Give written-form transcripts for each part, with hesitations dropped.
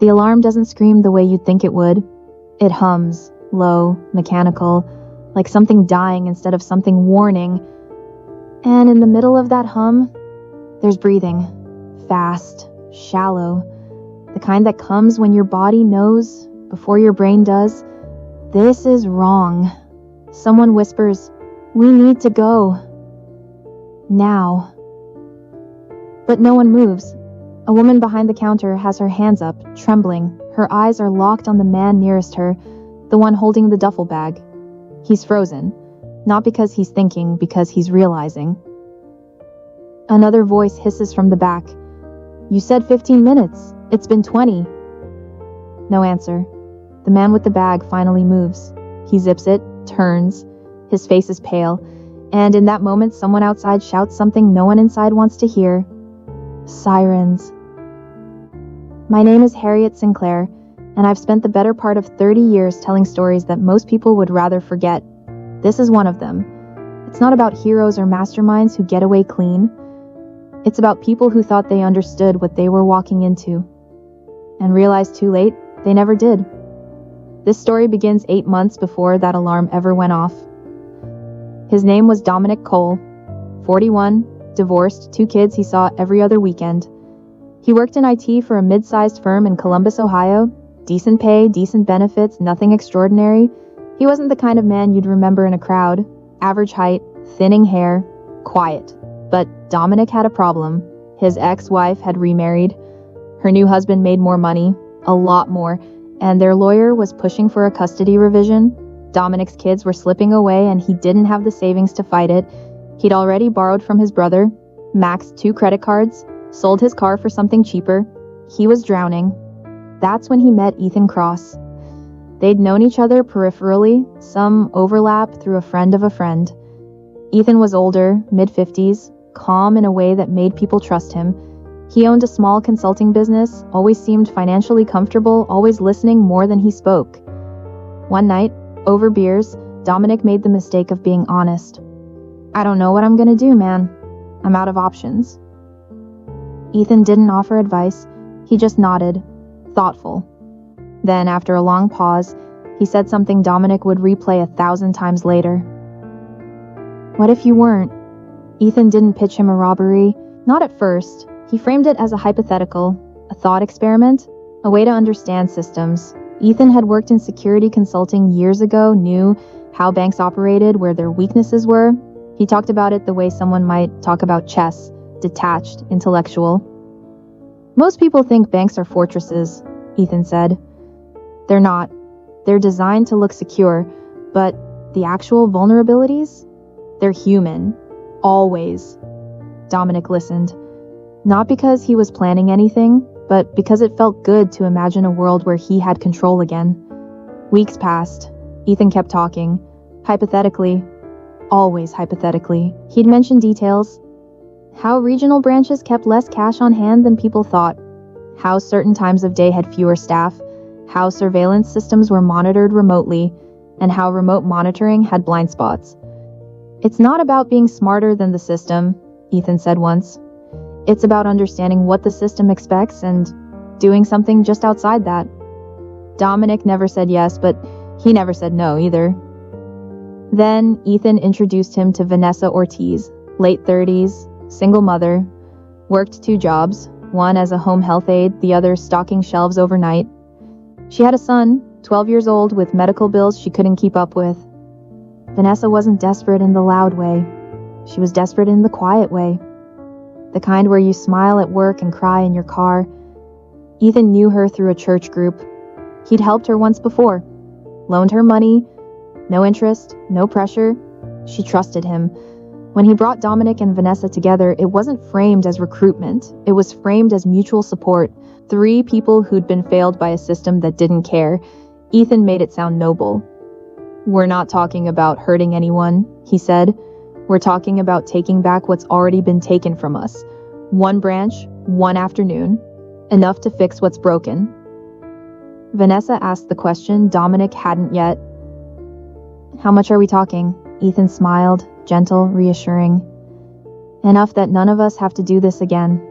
The alarm doesn't scream the way you'd think it would. It hums, low, mechanical, like something dying instead of something warning. And in the middle of that hum, there's breathing. Fast, shallow. The kind that comes when your body knows, before your brain does, this is wrong. Someone whispers, "We need to go. Now." But no one moves. A woman behind the counter has her hands up, trembling. Her eyes are locked on the man nearest her, the one holding the duffel bag. He's frozen. Not because he's thinking, because he's realizing. Another voice hisses from the back. "You said 15 minutes. It's been 20. No answer. The man with the bag finally moves. He zips it, turns. His face is pale. And in that moment, someone outside shouts something no one inside wants to hear. Sirens. My name is Harriet Sinclair, and I've spent the better part of 30 years telling stories that most people would rather forget. This is one of them. It's not about heroes or masterminds who get away clean. It's about people who thought they understood what they were walking into, and realized too late they never did. This story begins 8 months before that alarm ever went off. His name was Dominic Cole, 41, divorced, 2 kids he saw every other weekend. He worked in IT for a mid-sized firm in Columbus, Ohio. Decent pay, decent benefits, nothing extraordinary. He wasn't the kind of man you'd remember in a crowd. Average height, thinning hair, quiet. But Dominic had a problem. His ex-wife had remarried. Her new husband made more money, a lot more, and their lawyer was pushing for a custody revision. Dominic's kids were slipping away and he didn't have the savings to fight it. He'd already borrowed from his brother, maxed 2 credit cards, sold his car for something cheaper. He was drowning. That's when he met Ethan Cross. They'd known each other peripherally, some overlap through a friend of a friend. Ethan was older, mid-50s, calm in a way that made people trust him. He owned a small consulting business, always seemed financially comfortable, always listening more than he spoke. One night, over beers, Dominic made the mistake of being honest. "I don't know what I'm gonna do, man. I'm out of options." Ethan didn't offer advice. He just nodded, thoughtful. Then, after a long pause, he said something Dominic would replay 1,000 times later. "What if you weren't?" Ethan didn't pitch him a robbery. Not at first. He framed it as a hypothetical, a thought experiment, a way to understand systems. Ethan had worked in security consulting years ago, knew how banks operated, where their weaknesses were. He talked about it the way someone might talk about chess, detached, intellectual. "Most people think banks are fortresses," Ethan said. "They're not. They're designed to look secure, but the actual vulnerabilities? They're human. Always." Dominic listened. Not because he was planning anything, but because it felt good to imagine a world where he had control again. Weeks passed. Ethan kept talking. Hypothetically. Always hypothetically. He'd mentioned details. How regional branches kept less cash on hand than people thought. How certain times of day had fewer staff. How surveillance systems were monitored remotely. And how remote monitoring had blind spots. "It's not about being smarter than the system," Ethan said once. "It's about understanding what the system expects and doing something just outside that." Dominic never said yes, but he never said no either. Then Ethan introduced him to Vanessa Ortiz, late 30s, single mother, worked 2 jobs, one as a home health aide, the other stocking shelves overnight. She had a son, 12 years old, with medical bills she couldn't keep up with. Vanessa wasn't desperate in the loud way. She was desperate in the quiet way. The kind where you smile at work and cry in your car. Ethan knew her through a church group. He'd helped her once before. Loaned her money. No interest, no pressure. She trusted him. When he brought Dominic and Vanessa together, it wasn't framed as recruitment. It was framed as mutual support. 3 people who'd been failed by a system that didn't care. Ethan made it sound noble. "We're not talking about hurting anyone," he said. "We're talking about taking back what's already been taken from us. 1 branch, 1 afternoon. Enough to fix what's broken." Vanessa asked the question Dominic hadn't yet. "How much are we talking?" Ethan smiled, gentle, reassuring. "Enough that none of us have to do this again."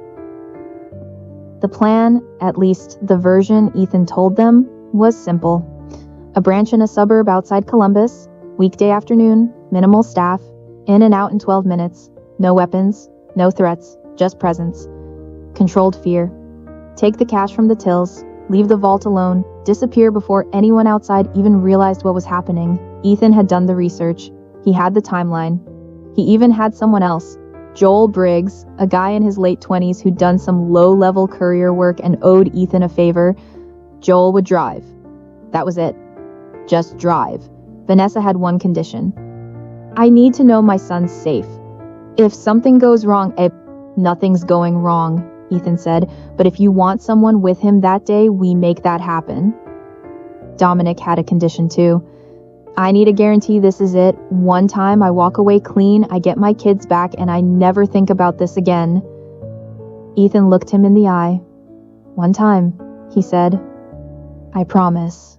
The plan, at least the version Ethan told them, was simple. A branch in a suburb outside Columbus, weekday afternoon, minimal staff, in and out in 12 minutes, no weapons, no threats, just presence. Controlled fear. Take the cash from the tills, leave the vault alone, disappear before anyone outside even realized what was happening. Ethan had done the research. He had the timeline. He even had someone else, Joel Briggs, a guy in his late 20s who'd done some low-level courier work and owed Ethan a favor. Joel would drive. That was it. Just drive. Vanessa had one condition. I need to know my son's safe. If something goes wrong, nothing's going wrong, Ethan said, but if you want someone with him that day, we make that happen. Dominic had a condition too. I need a guarantee this is it. One time I walk away clean, I get my kids back, and I never think about this again. Ethan looked him in the eye. One time, he said. I promise.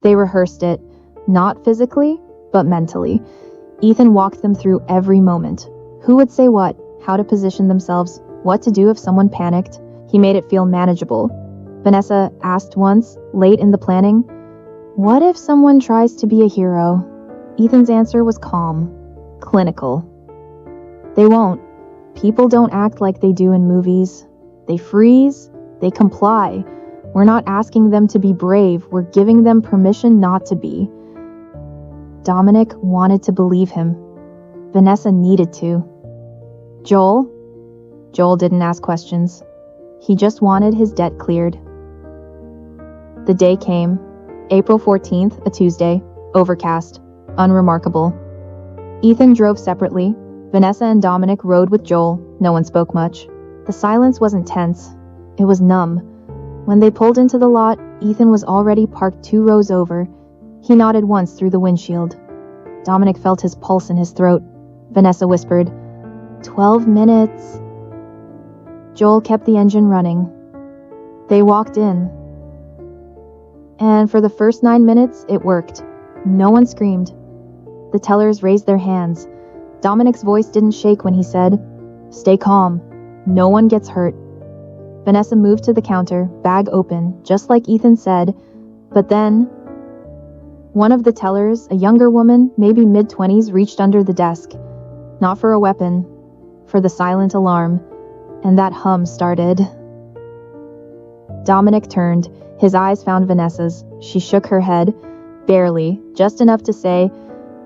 They rehearsed it, not physically, but mentally. Ethan walked them through every moment. Who would say what, how to position themselves, what to do if someone panicked. He made it feel manageable. Vanessa asked once, late in the planning, what if someone tries to be a hero? Ethan's answer was calm, clinical. They won't. People don't act like they do in movies. They freeze, they comply. We're not asking them to be brave, we're giving them permission not to be. Dominic wanted to believe him. Vanessa needed to. Joel? Joel didn't ask questions. He just wanted his debt cleared. The day came. April 14th, a Tuesday. Overcast. Unremarkable. Ethan drove separately. Vanessa and Dominic rode with Joel. No one spoke much. The silence wasn't tense. It was numb. When they pulled into the lot, Ethan was already parked 2 rows over. He nodded once through the windshield. Dominic felt his pulse in his throat. Vanessa whispered, 12 minutes. Joel kept the engine running. They walked in. And for the first 9 minutes, it worked. No one screamed. The tellers raised their hands. Dominic's voice didn't shake when he said, stay calm. No one gets hurt. Vanessa moved to the counter, bag open, just like Ethan said, but then one of the tellers, a younger woman, maybe mid-20s, reached under the desk. Not for a weapon, for the silent alarm, and that hum started. Dominic turned. His eyes found Vanessa's. She shook her head, barely, just enough to say,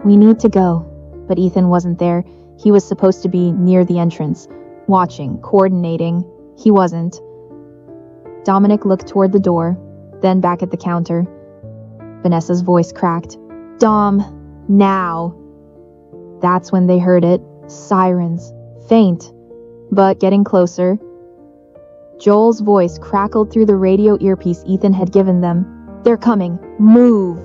we need to go. But Ethan wasn't there. He was supposed to be near the entrance, watching, coordinating. He wasn't. Dominic looked toward the door, then back at the counter. Vanessa's voice cracked. Dom, now. That's when they heard it. Sirens. Faint, but getting closer. Joel's voice crackled through the radio earpiece Ethan had given them. They're coming. Move.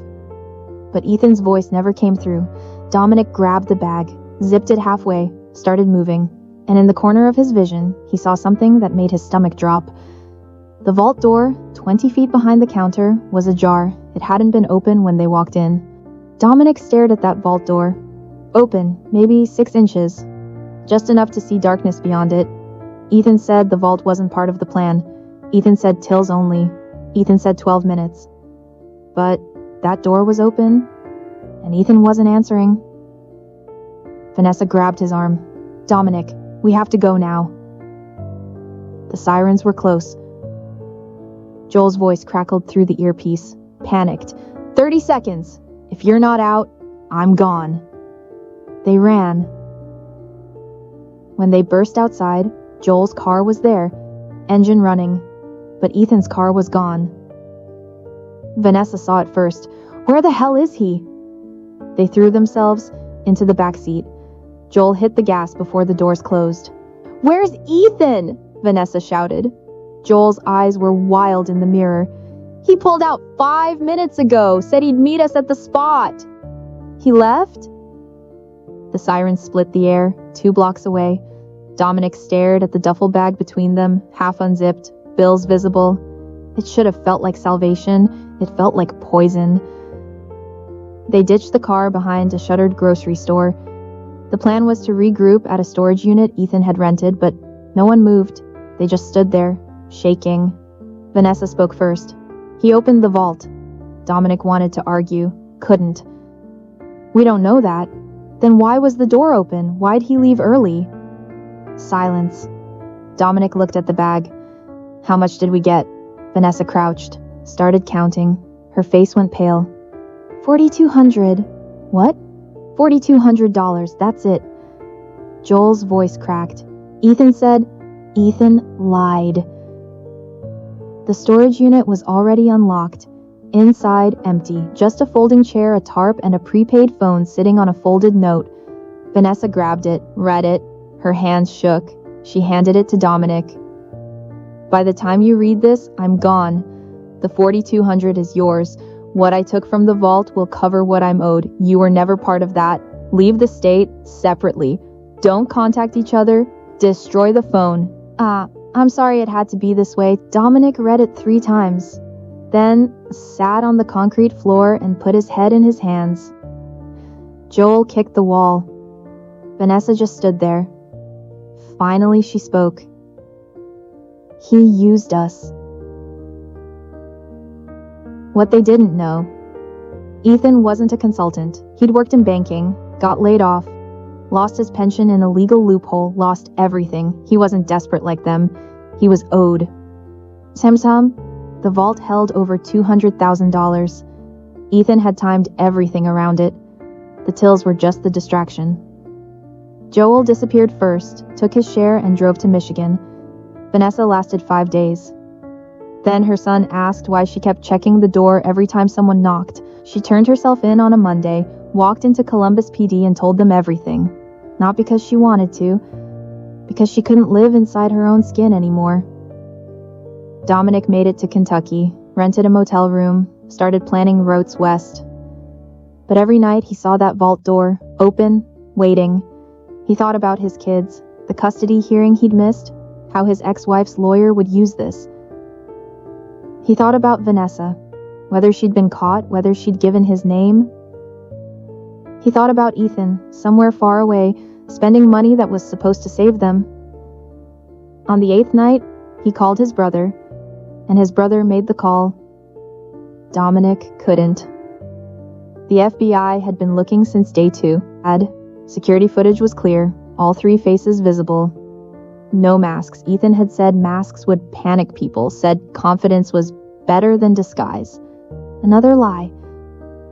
But Ethan's voice never came through. Dominic grabbed the bag, zipped it halfway, started moving, and in the corner of his vision, he saw something that made his stomach drop. The vault door, 20 feet behind the counter, was ajar. It hadn't been open when they walked in. Dominic stared at that vault door. Open, maybe 6 inches. Just enough to see darkness beyond it. Ethan said the vault wasn't part of the plan. Ethan said tills only. Ethan said 12 minutes. But that door was open, and Ethan wasn't answering. Vanessa grabbed his arm. Dominic, we have to go now. The sirens were close. Joel's voice crackled through the earpiece, panicked. 30 seconds. If you're not out, I'm gone. They ran. When they burst outside, Joel's car was there, engine running, but Ethan's car was gone. Vanessa saw it first. Where the hell is he? They threw themselves into the back seat. Joel hit the gas before the doors closed. Where's Ethan? Vanessa shouted. Joel's eyes were wild in the mirror. He pulled out 5 minutes ago, said he'd meet us at the spot. He left? The sirens split the air, 2 blocks away. Dominic stared at the duffel bag between them, half unzipped, bills visible. It should have felt like salvation. It felt like poison. They ditched the car behind a shuttered grocery store. The plan was to regroup at a storage unit Ethan had rented, but no one moved. They just stood there, shaking. Vanessa spoke first. He opened the vault. Dominic wanted to argue, couldn't. We don't know that. Then why was the door open? Why'd he leave early? Silence. Dominic looked at the bag. How much did we get? Vanessa crouched, started counting. Her face went pale. $4,200. What? $4,200, that's it. Joel's voice cracked. Ethan said. Ethan lied. The storage unit was already unlocked. Inside, empty. Just a folding chair, a tarp, and a prepaid phone sitting on a folded note. Vanessa grabbed it, read it. Her hands shook. She handed it to Dominic. By the time you read this, I'm gone. The $4,200 is yours. What I took from the vault will cover what I'm owed. You were never part of that. Leave the state separately. Don't contact each other. Destroy the phone. I'm sorry it had to be this way. Dominic read it 3 times. Then sat on the concrete floor and put his head in his hands. Joel kicked the wall. Vanessa just stood there. Finally, she spoke. He used us. What they didn't know. Ethan wasn't a consultant. He'd worked in banking, got laid off, lost his pension in a legal loophole, lost everything. He wasn't desperate like them. He was owed. Temtam, the vault held over $200,000. Ethan had timed everything around it. The tills were just the distraction. Joel disappeared first, took his share, and drove to Michigan. Vanessa lasted 5 days. Then her son asked why she kept checking the door every time someone knocked. She turned herself in on a Monday, walked into Columbus PD and told them everything. Not because she wanted to, because she couldn't live inside her own skin anymore. Dominic made it to Kentucky, rented a motel room, started planning routes west. But every night he saw that vault door, open, waiting. He thought about his kids, the custody hearing he'd missed, how his ex-wife's lawyer would use this. He thought about Vanessa, whether she'd been caught, whether she'd given his name. He thought about Ethan, somewhere far away, spending money that was supposed to save them. On the 8th night, he called his brother, and his brother made the call. Dominic couldn't. The FBI had been looking since day 2. Security footage was clear, all 3 faces visible. No masks. Ethan had said masks would panic people, said confidence was better than disguise. Another lie.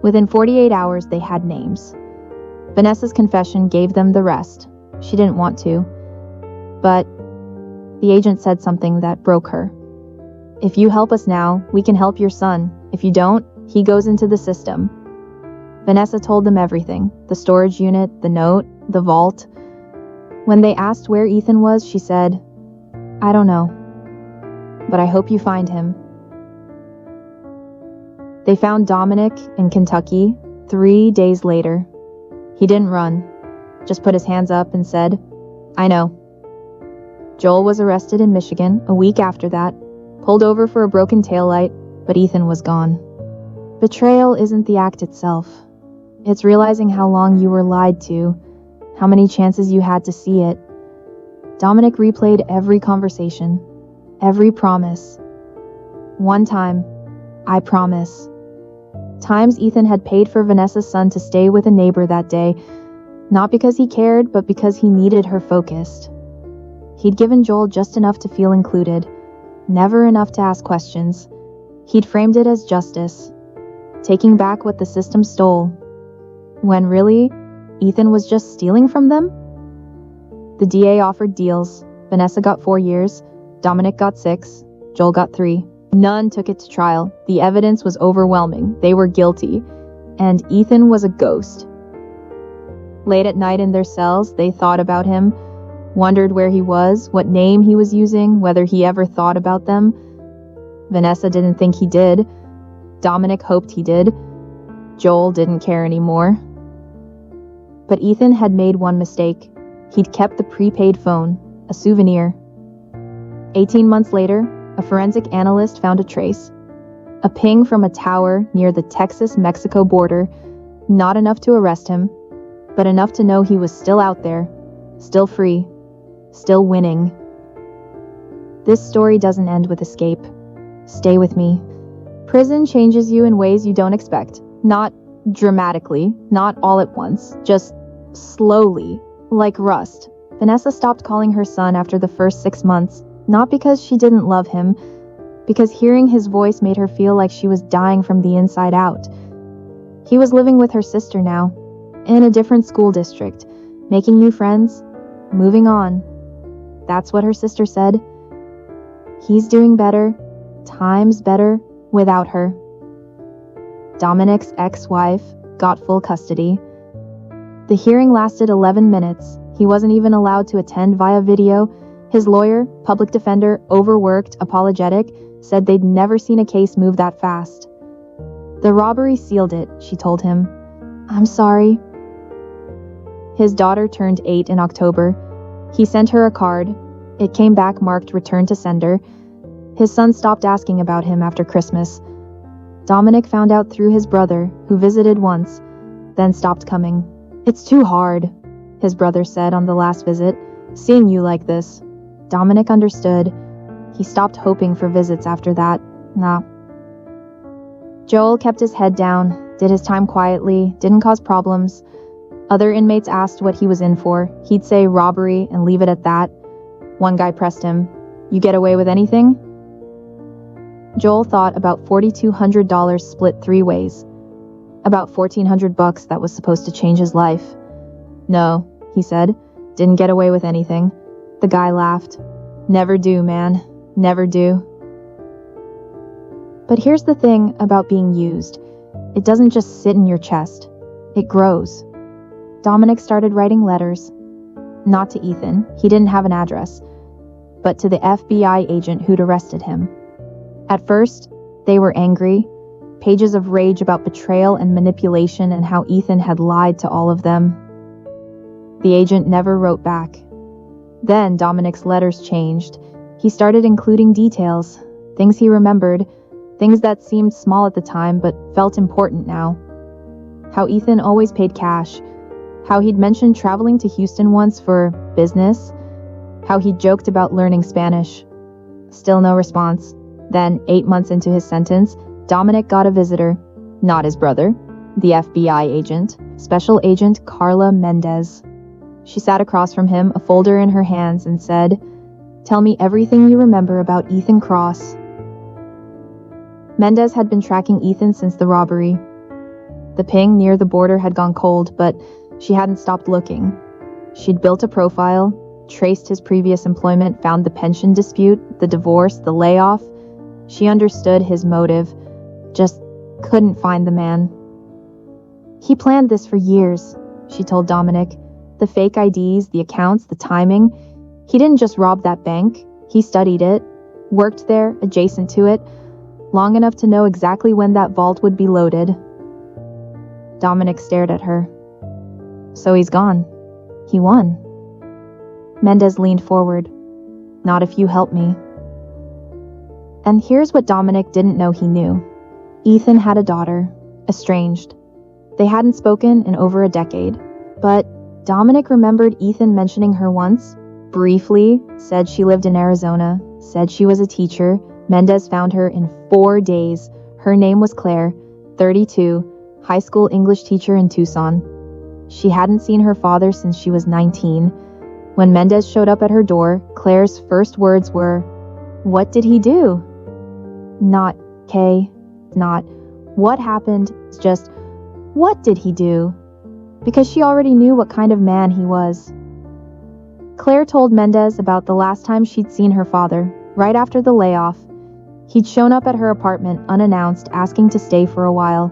Within 48 hours, they had names. Vanessa's confession gave them the rest. She didn't want to. But the agent said something that broke her. If you help us now, we can help your son. If you don't, he goes into the system. Vanessa told them everything. The storage unit, the note, the vault. When they asked where Ethan was, she said, I don't know, but I hope you find him. They found Dominic in Kentucky 3 days later. He didn't run, just put his hands up and said, I know. Joel was arrested in Michigan a week after that, pulled over for a broken taillight, but Ethan was gone. Betrayal isn't the act itself. It's realizing how long you were lied to, how many chances you had to see it. Dominic replayed every conversation, every promise. One time, I promise. Times Ethan had paid for Vanessa's son to stay with a neighbor that day, not because he cared, but because he needed her focused. He'd given Joel just enough to feel included, never enough to ask questions. He'd framed it as justice, taking back what the system stole, when really, Ethan was just stealing from them? The DA offered deals. Vanessa got 4 years, Dominic got 6, Joel got 3. None took it to trial. The evidence was overwhelming. They were guilty. And Ethan was a ghost. Late at night in their cells, they thought about him, wondered where he was, what name he was using, whether he ever thought about them. Vanessa didn't think he did. Dominic hoped he did. Joel didn't care anymore. But Ethan had made one mistake. He'd kept the prepaid phone, a souvenir. 18 months later, a forensic analyst found a trace. A ping from a tower near the Texas-Mexico border, not enough to arrest him, but enough to know he was still out there, still free, still winning. This story doesn't end with escape. Stay with me. Prison changes you in ways you don't expect. Not dramatically, not all at once, just slowly, like rust. Vanessa stopped calling her son after the first 6 months, not because she didn't love him, because hearing his voice made her feel like she was dying from the inside out. He was living with her sister now, in a different school district, making new friends, moving on. That's what her sister said. He's doing better, times better, without her. Dominic's ex-wife got full custody. The hearing lasted 11 minutes. He wasn't even allowed to attend via video. His lawyer, public defender, overworked, apologetic, said they'd never seen a case move that fast. The robbery sealed it, she told him. I'm sorry. His daughter turned 8 in October. He sent her a card. It came back marked return to sender. His son stopped asking about him after Christmas. Dominic found out through his brother, who visited once, then stopped coming. It's too hard, his brother said on the last visit, seeing you like this. Dominic understood. He stopped hoping for visits after that. Nah. Joel kept his head down, did his time quietly, didn't cause problems. Other inmates asked what he was in for. He'd say robbery and leave it at that. One guy pressed him, "You get away with anything?" Joel thought about $4,200 split 3 ways. About $1,400 that was supposed to change his life. No, he said. Didn't get away with anything. The guy laughed. Never do, man. Never do. But here's the thing about being used. It doesn't just sit in your chest. It grows. Dominic started writing letters. Not to Ethan. He didn't have an address. But to the FBI agent who'd arrested him. At first, they were angry. Pages of rage about betrayal and manipulation and how Ethan had lied to all of them. The agent never wrote back. Then Dominic's letters changed. He started including details, things he remembered, things that seemed small at the time but felt important now. How Ethan always paid cash. How he'd mentioned traveling to Houston once for business. How he'd joked about learning Spanish. Still no response. Then, 8 months into his sentence, Dominic got a visitor. Not his brother. The FBI agent. Special Agent Carla Mendez. She sat across from him, a folder in her hands, and said, "Tell me everything you remember about Ethan Cross." Mendez had been tracking Ethan since the robbery. The ping near the border had gone cold, but she hadn't stopped looking. She'd built a profile, traced his previous employment, found the pension dispute, the divorce, the layoff. She understood his motive, just couldn't find the man. He planned this for years, she told Dominic. The fake IDs, the accounts, the timing. He didn't just rob that bank. He studied it, worked there, adjacent to it, long enough to know exactly when that vault would be loaded. Dominic stared at her. So he's gone. He won. Mendez leaned forward. Not if you help me. And here's what Dominic didn't know he knew. Ethan had a daughter, estranged. They hadn't spoken in over a decade. But Dominic remembered Ethan mentioning her once, briefly, said she lived in Arizona, said she was a teacher. Mendez found her in 4 days. Her name was Claire, 32, high school English teacher in Tucson. She hadn't seen her father since she was 19. When Mendez showed up at her door, Claire's first words were, "What did he do?" Not, Kay, not, what happened, just, what did he do? Because she already knew what kind of man he was. Claire told Mendez about the last time she'd seen her father, right after the layoff. He'd shown up at her apartment unannounced, asking to stay for a while.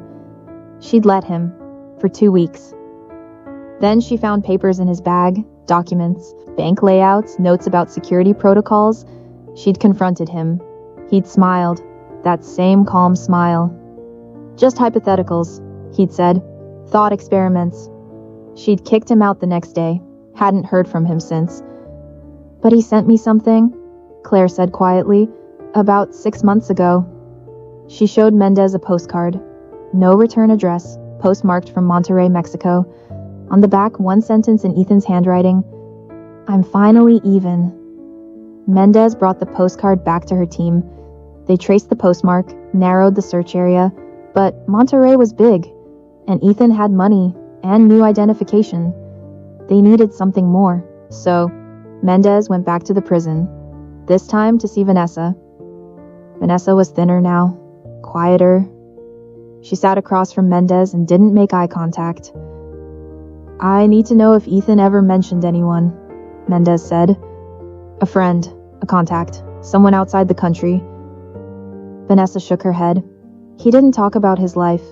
She'd let him, for 2 weeks. Then she found papers in his bag, documents, bank layouts, notes about security protocols. She'd confronted him. He'd smiled, that same calm smile. Just hypotheticals, he'd said. Thought experiments. She'd kicked him out the next day, hadn't heard from him since. But he sent me something, Claire said quietly, about 6 months ago. She showed Mendez a postcard. No return address, postmarked from Monterrey, Mexico. On the back, one sentence in Ethan's handwriting. I'm finally even. Mendez brought the postcard back to her team. They traced the postmark, narrowed the search area, but Monterey was big, and Ethan had money and new identification. They needed something more, so Mendez went back to the prison, this time to see Vanessa. Vanessa was thinner now, quieter. She sat across from Mendez and didn't make eye contact. "I need to know if Ethan ever mentioned anyone," Mendez said. "A friend, a contact, someone outside the country." Vanessa shook her head. "He didn't talk about his life,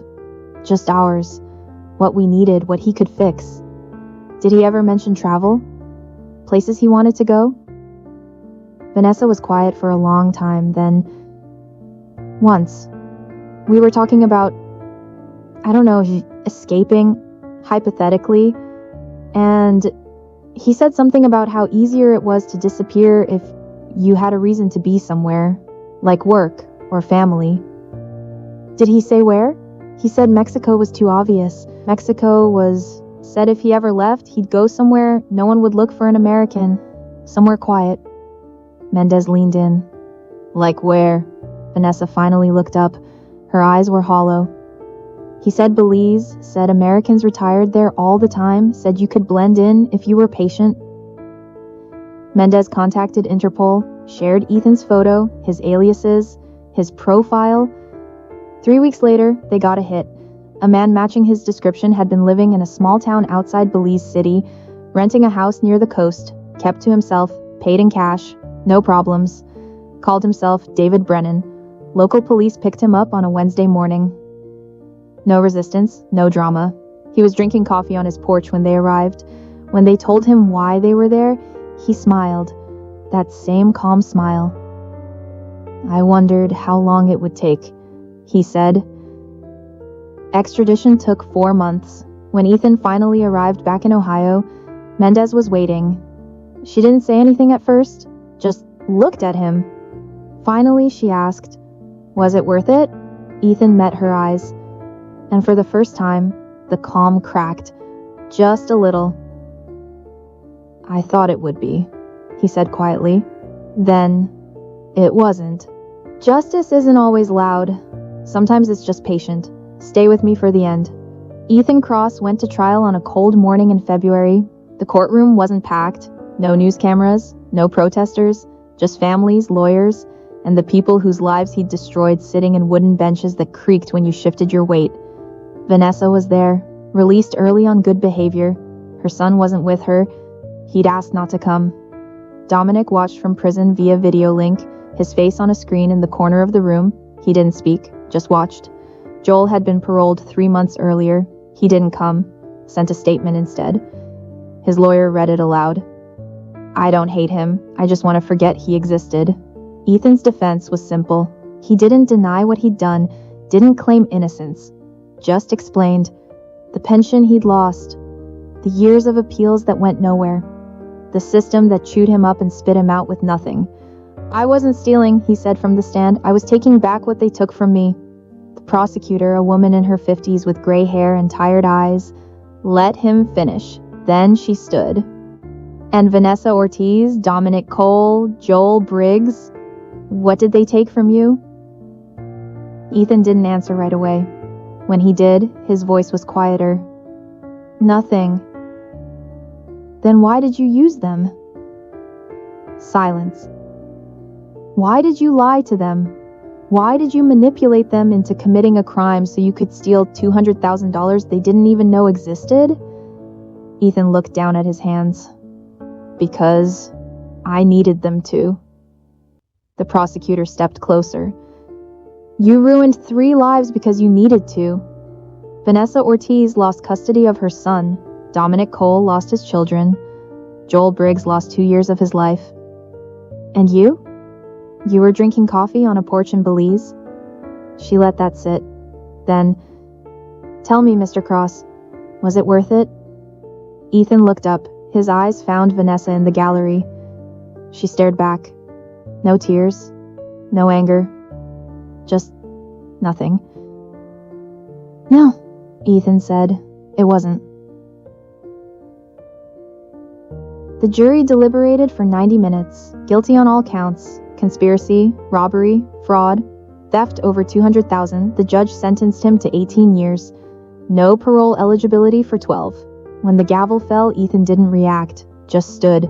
just ours, what we needed, what he could fix. Did he ever mention travel? Places he wanted to go?" Vanessa was quiet for a long time, then, "Once, we were talking about, I don't know, escaping, hypothetically, and he said something about how easier it was to disappear if you had a reason to be somewhere, like work or family." "Did he say where?" "He said Mexico was too obvious. Said if he ever left, he'd go somewhere no one would look for an American, somewhere quiet." Mendez leaned in. "Like where?" Vanessa finally looked up. Her eyes were hollow. "He said Belize, said Americans retired there all the time, said you could blend in if you were patient." Mendez contacted Interpol, shared Ethan's photo, his aliases, his profile. 3 weeks later, they got a hit. A man matching his description had been living in a small town outside Belize City, renting a house near the coast, kept to himself, paid in cash, no problems. Called himself David Brennan. Local police picked him up on a Wednesday morning. No resistance, no drama. He was drinking coffee on his porch when they arrived. When they told him why they were there, he smiled. That same calm smile. "I wondered how long it would take," he said. Extradition took 4 months. When Ethan finally arrived back in Ohio, Mendez was waiting. She didn't say anything at first, just looked at him. Finally, she asked, "Was it worth it?" Ethan met her eyes, and for the first time, the calm cracked, just a little. "I thought it would be," he said quietly. Then, "It wasn't." Justice isn't always loud. Sometimes it's just patient. Stay with me for the end. Ethan Cross went to trial on a cold morning in February. The courtroom wasn't packed. No news cameras, no protesters, just families, lawyers, and the people whose lives he'd destroyed sitting in wooden benches that creaked when you shifted your weight. Vanessa was there, released early on good behavior. Her son wasn't with her. He'd asked not to come. Dominic watched from prison via video link, his face on a screen in the corner of the room. He didn't speak, just watched. Joel had been paroled 3 months earlier. He didn't come, sent a statement instead. His lawyer read it aloud. "I don't hate him. I just want to forget he existed." Ethan's defense was simple. He didn't deny what he'd done, didn't claim innocence, just explained the pension he'd lost, the years of appeals that went nowhere, the system that chewed him up and spit him out with nothing. "I wasn't stealing," he said from the stand. "I was taking back what they took from me." The prosecutor, a woman in her 50s with gray hair and tired eyes, let him finish. Then she stood. "And Vanessa Ortiz, Dominic Cole, Joel Briggs, what did they take from you?" Ethan didn't answer right away. When he did, his voice was quieter. "Nothing." "Then why did you use them?" Silence. "Why did you lie to them? Why did you manipulate them into committing a crime so you could steal $200,000 they didn't even know existed?" Ethan looked down at his hands. "Because I needed them to." The prosecutor stepped closer. "You ruined 3 lives because you needed to. Vanessa Ortiz lost custody of her son. Dominic Cole lost his children. Joel Briggs lost 2 years of his life. And you? You were drinking coffee on a porch in Belize?" She let that sit. Then, "Tell me, Mr. Cross, was it worth it?" Ethan looked up. His eyes found Vanessa in the gallery. She stared back. No tears, no anger, just nothing. "No," Ethan said. "It wasn't." The jury deliberated for 90 minutes, guilty on all counts: conspiracy, robbery, fraud, theft over $200,000. The judge sentenced him to 18 years. No parole eligibility for 12. When the gavel fell, Ethan didn't react, just stood.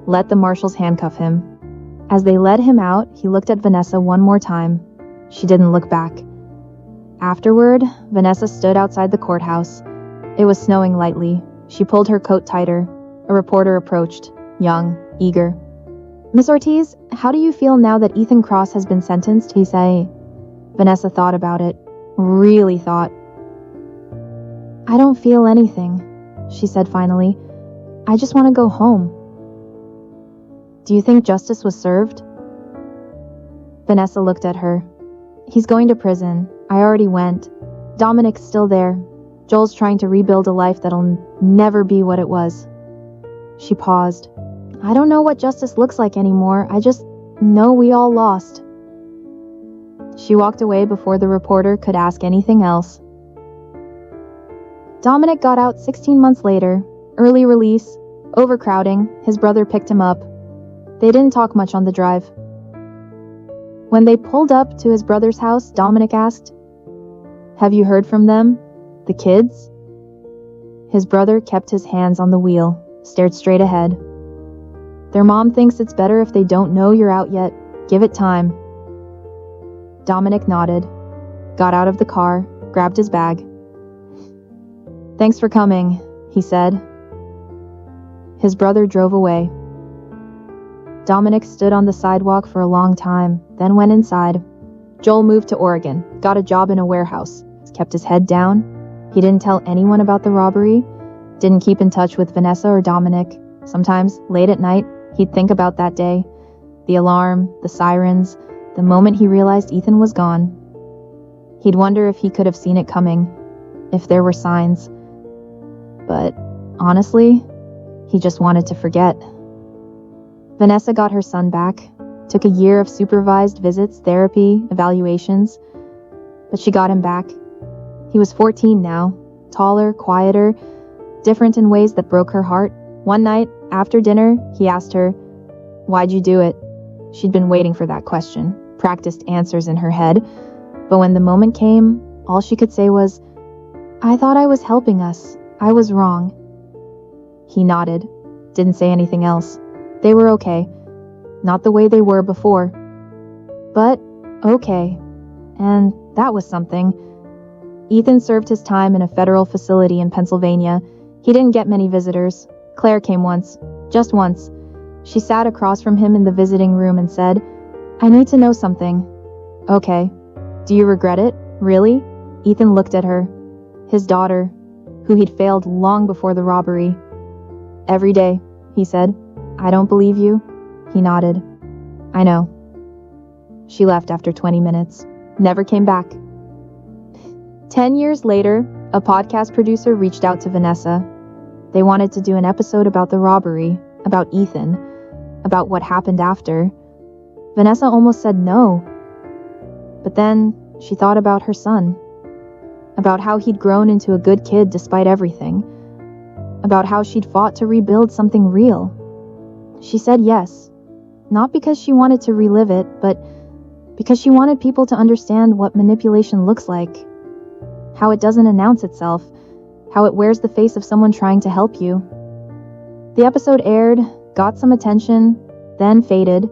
Let the marshals handcuff him. As they led him out, he looked at Vanessa one more time. She didn't look back. Afterward, Vanessa stood outside the courthouse. It was snowing lightly. She pulled her coat tighter. A reporter approached, young, eager. "Miss Ortiz, how do you feel now that Ethan Cross has been sentenced?" he said. Vanessa thought about it. Really thought. "I don't feel anything," she said finally. "I just want to go home." "Do you think justice was served?" Vanessa looked at her. "He's going to prison. I already went. Dominic's still there. Joel's trying to rebuild a life that'll never be what it was." She paused. "I don't know what justice looks like anymore. I just know we all lost." She walked away before the reporter could ask anything else. Dominic got out 16 months later. Early release, overcrowding. His brother picked him up. They didn't talk much on the drive. When they pulled up to his brother's house, Dominic asked, "Have you heard from them? The kids?" His brother kept his hands on the wheel, stared straight ahead. "Their mom thinks it's better if they don't know you're out yet. Give it time." Dominic nodded, got out of the car, grabbed his bag. "Thanks for coming," he said. His brother drove away. Dominic stood on the sidewalk for a long time, then went inside. Joel moved to Oregon, got a job in a warehouse, kept his head down. He didn't tell anyone about the robbery, didn't keep in touch with Vanessa or Dominic. Sometimes, late at night, he'd think about that day. The alarm, the sirens, the moment he realized Ethan was gone. He'd wonder if he could have seen it coming, if there were signs. But, honestly, he just wanted to forget. Vanessa got her son back, took a year of supervised visits, therapy, evaluations, but she got him back. He was 14 now, taller, quieter, different in ways that broke her heart. One night, after dinner, he asked her, "Why'd you do it?" She'd been waiting for that question, practiced answers in her head, but when the moment came, all she could say was, "I thought I was helping us. I was wrong." He nodded, didn't say anything else. They were okay. Not the way they were before. But okay. And that was something. Ethan served his time in a federal facility in Pennsylvania. He didn't get many visitors. Claire came once. Just once. She sat across from him in the visiting room and said, "I need to know something." "Okay. Do you regret it? Really?" Ethan looked at her. His daughter, who he'd failed long before the robbery. "Every day," he said. "I don't believe you." He nodded. "I know." She left after 20 minutes. Never came back. 10 years later, a podcast producer reached out to Vanessa. They wanted to do an episode about the robbery, about Ethan, about what happened after. Vanessa almost said no. But then she thought about her son, about how he'd grown into a good kid despite everything, about how she'd fought to rebuild something real. She said yes, not because she wanted to relive it, but because she wanted people to understand what manipulation looks like, how it doesn't announce itself, how it wears the face of someone trying to help you. The episode aired, got some attention, then faded,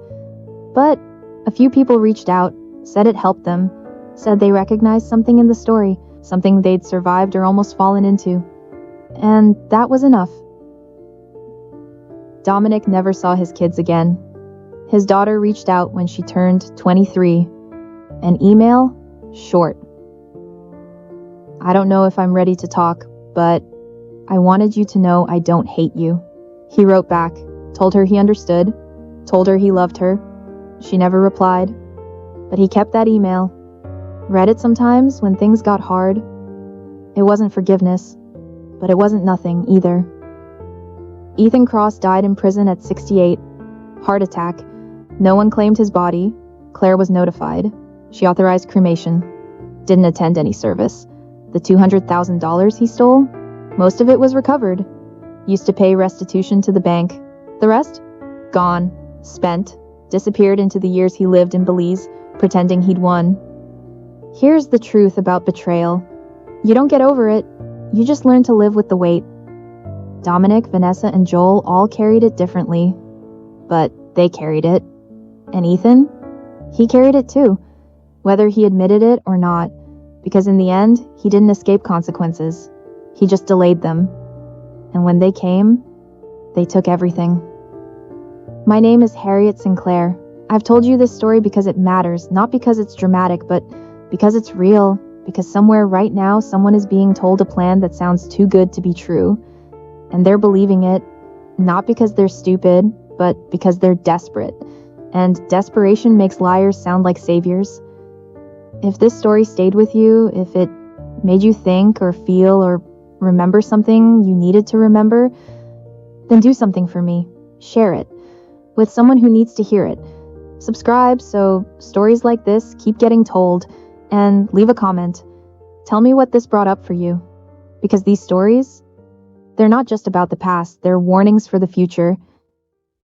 but a few people reached out, said it helped them, said they recognized something in the story, something they'd survived or almost fallen into. And that was enough. Dominic never saw his kids again. His daughter reached out when she turned 23. An email? Short. "I don't know if I'm ready to talk, but I wanted you to know I don't hate you." He wrote back, told her he understood, told her he loved her. She never replied, but he kept that email. Read it sometimes when things got hard. It wasn't forgiveness, but it wasn't nothing either. Ethan Cross died in prison at 68. Heart attack. No one claimed his body. Claire was notified. She authorized cremation. Didn't attend any service. The $200,000 he stole? Most of it was recovered. Used to pay restitution to the bank. The rest? Gone, spent, disappeared into the years he lived in Belize, pretending he'd won. Here's the truth about betrayal. You don't get over it, you just learn to live with the weight. Dominic, Vanessa, and Joel all carried it differently, but they carried it. And Ethan? He carried it too, whether he admitted it or not, because in the end, he didn't escape consequences. He just delayed them. And when they came, they took everything. My name is Harriet Sinclair. I've told you this story because it matters, not because it's dramatic, but because it's real, because somewhere right now someone is being told a plan that sounds too good to be true. And they're believing it, not because they're stupid, but because they're desperate. And desperation makes liars sound like saviors. If this story stayed with you, if it made you think or feel or remember something you needed to remember, then do something for me. Share it with someone who needs to hear it. Subscribe so stories like this keep getting told, and leave a comment. Tell me what this brought up for you. Because these stories, they're not just about the past, they're warnings for the future.